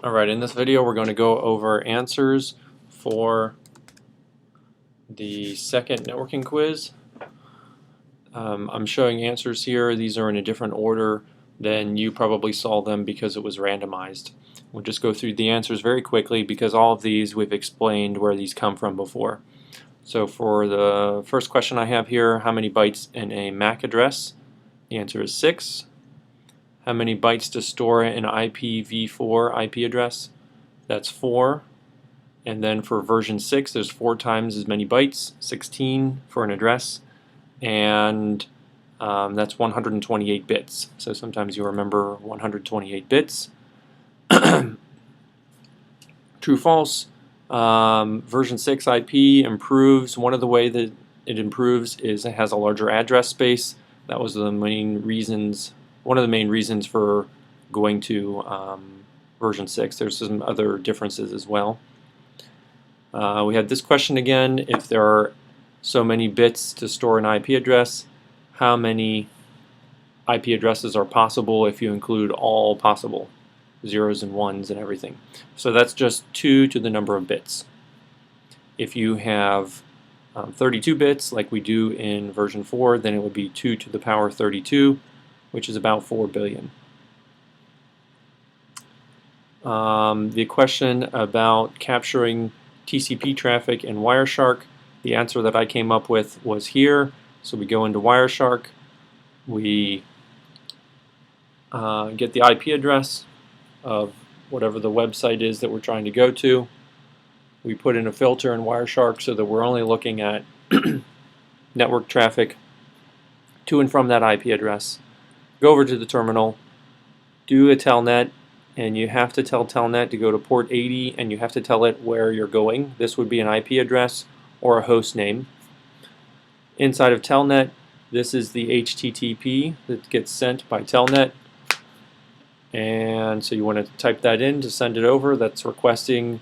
Alright, in this video we're going to go over answers for the second networking quiz. I'm showing answers here. These are in a different order than you probably saw them because it was randomized. We'll just go through the answers very quickly because all of these we've explained where these come from before. So for the first question I have here, how many bytes in a MAC address? The answer is 6. How many bytes to store an IPv4 IP address? That's 4. And then for version 6, there's 4 times as many bytes, 16 for an address, and that's 128 bits. So sometimes you remember 128 bits. True, false. Version 6 IP improves. One of the way that it improves is it has a larger address space. That was the main reasons. One of the main reasons for going to version 6. There's some other differences as well. We have this question again. If there are so many bits to store an IP address, how many IP addresses are possible if you include all possible zeros and ones and everything? So that's just 2 to the number of bits. If you have 32 bits like we do in version 4, then it would be 2 to the power 32, which is about 4 billion. The question about capturing TCP traffic in Wireshark, the answer that I came up with was here. So we go into Wireshark, we get the IP address of whatever the website is that we're trying to go to. We put in a filter in Wireshark so that we're only looking at network traffic to and from that IP address. Go over to the terminal, do a telnet, and you have to tell telnet to go to port 80, and you have to tell it where you're going. This would be an IP address or a host name. Inside of telnet, this is the HTTP that gets sent by telnet, and so you want to type that in to send it over. That's requesting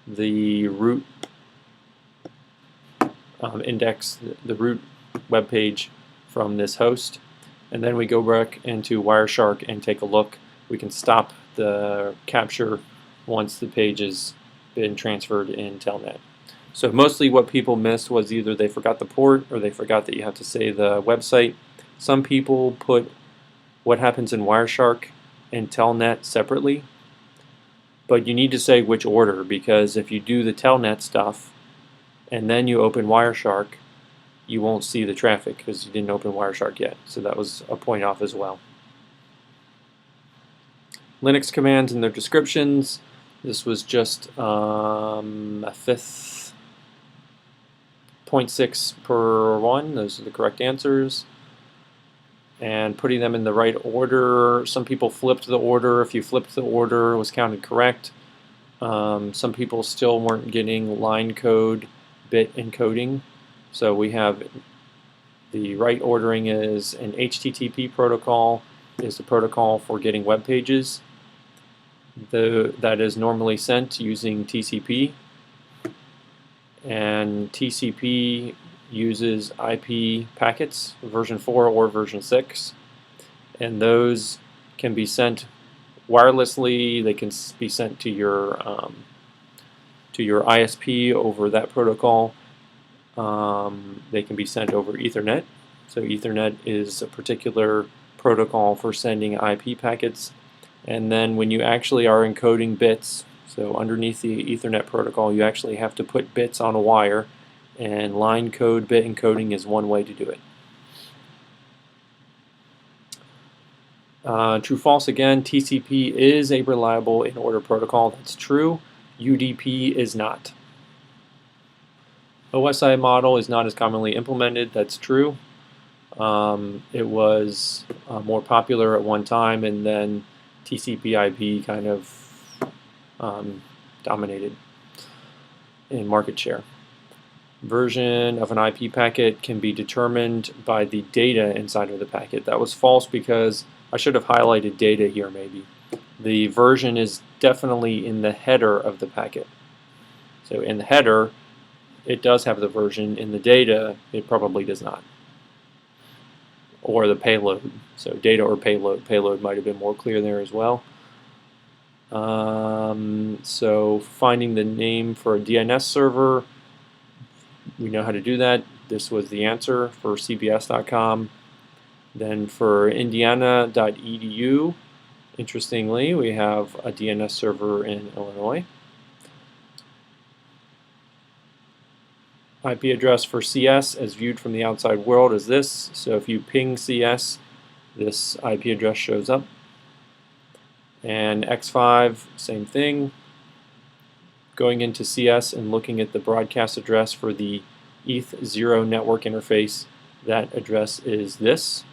the root index, the root web page from this host. And then we go back into Wireshark and take a look. We can stop the capture once the page has been transferred in telnet. So mostly what people missed was either they forgot the port or they forgot that you have to say the website. Some people put what happens in Wireshark and telnet separately, but you need to say which order, because if you do the telnet stuff and then you open Wireshark, you won't see the traffic because you didn't open Wireshark yet. So that was a point off as well. Linux commands and their descriptions. This was just a fifth, 0.6 per 1. Those are the correct answers. And putting them in the right order. Some people flipped the order. If you flipped the order, it was counted correct. Some people still weren't getting line code bit encoding. So we have the right ordering is an HTTP protocol is the protocol for getting web pages. That is normally sent using TCP, and TCP uses IP packets, version 4 or version 6, and those can be sent wirelessly. They can be sent to your ISP over that protocol. They can be sent over Ethernet. So Ethernet is a particular protocol for sending IP packets. And then when you actually are encoding bits, so underneath the Ethernet protocol, you actually have to put bits on a wire, and line code bit encoding is one way to do it. True, false again, TCP is a reliable in-order protocol. That's true. UDP is not. OSI model is not as commonly implemented. That's true. It was more popular at one time, and then TCP/IP kind of dominated in market share. Version of an IP packet can be determined by the data inside of the packet. That was false because I should have highlighted data here maybe. The version is definitely in the header of the packet. So in the header, it does have the version. In the data, it probably does not. Or the payload. So data or payload. Payload might have been more clear there as well. So finding the name for a DNS server, we know how to do that. This was the answer for cbs.com. Then for indiana.edu, interestingly, we have a DNS server in Illinois. IP address for CS as viewed from the outside world is this. So if you ping CS, this IP address shows up. And X5, same thing. Going into CS and looking at the broadcast address for the ETH0 network interface, that address is this.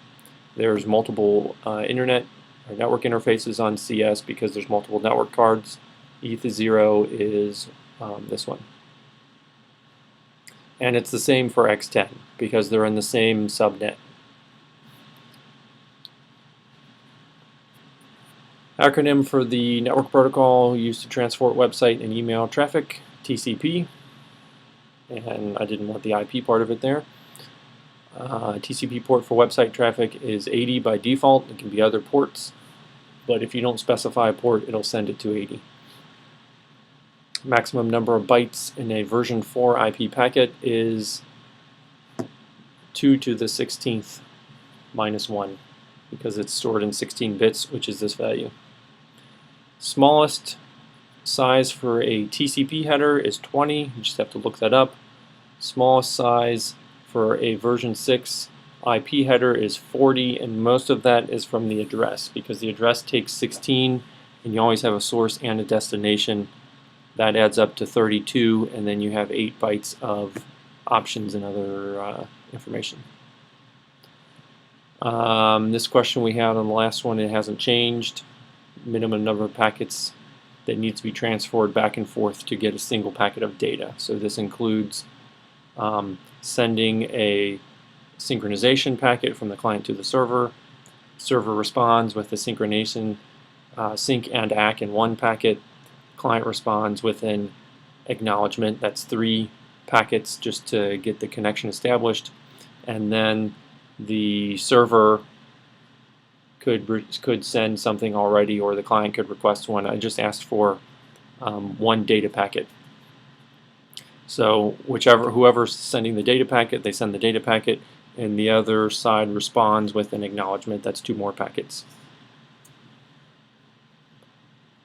There's multiple internet or network interfaces on CS because there's multiple network cards. ETH0 is this one. And it's the same for X10 because they're in the same subnet. Acronym for the network protocol used to transport website and email traffic, TCP. And I didn't want the IP part of it there. TCP port for website traffic is 80 by default. It can be other ports, but if you don't specify a port, it'll send it to 80. Maximum number of bytes in a version 4 IP packet is 2 to the 16th minus 1 because it's stored in 16 bits, which is this value. Smallest size for a TCP header is 20. You just have to look that up. Smallest size for a version 6 IP header is 40, and most of that is from the address because the address takes 16 and you always have a source and a destination. That adds up to 32, and then you have 8 bytes of options and other information. This question we had on the last one, it hasn't changed. Minimum number of packets that needs to be transferred back and forth to get a single packet of data. So this includes sending a synchronization packet from the client to the server. Server responds with the synchronization sync and ACK in one packet. Client responds with an acknowledgement. That's 3 packets just to get the connection established, and then the server could send something already, or the client could request one. I just asked for 1 data packet. So whoever's sending the data packet, they send the data packet, and the other side responds with an acknowledgement. That's 2 more packets.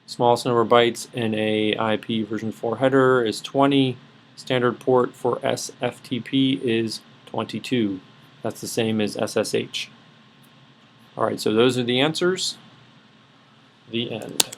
Smallest number of bytes in a IP version 4 header is 20. Standard port for SFTP is 22. That's the same as SSH. Alright, so those are the answers. The end.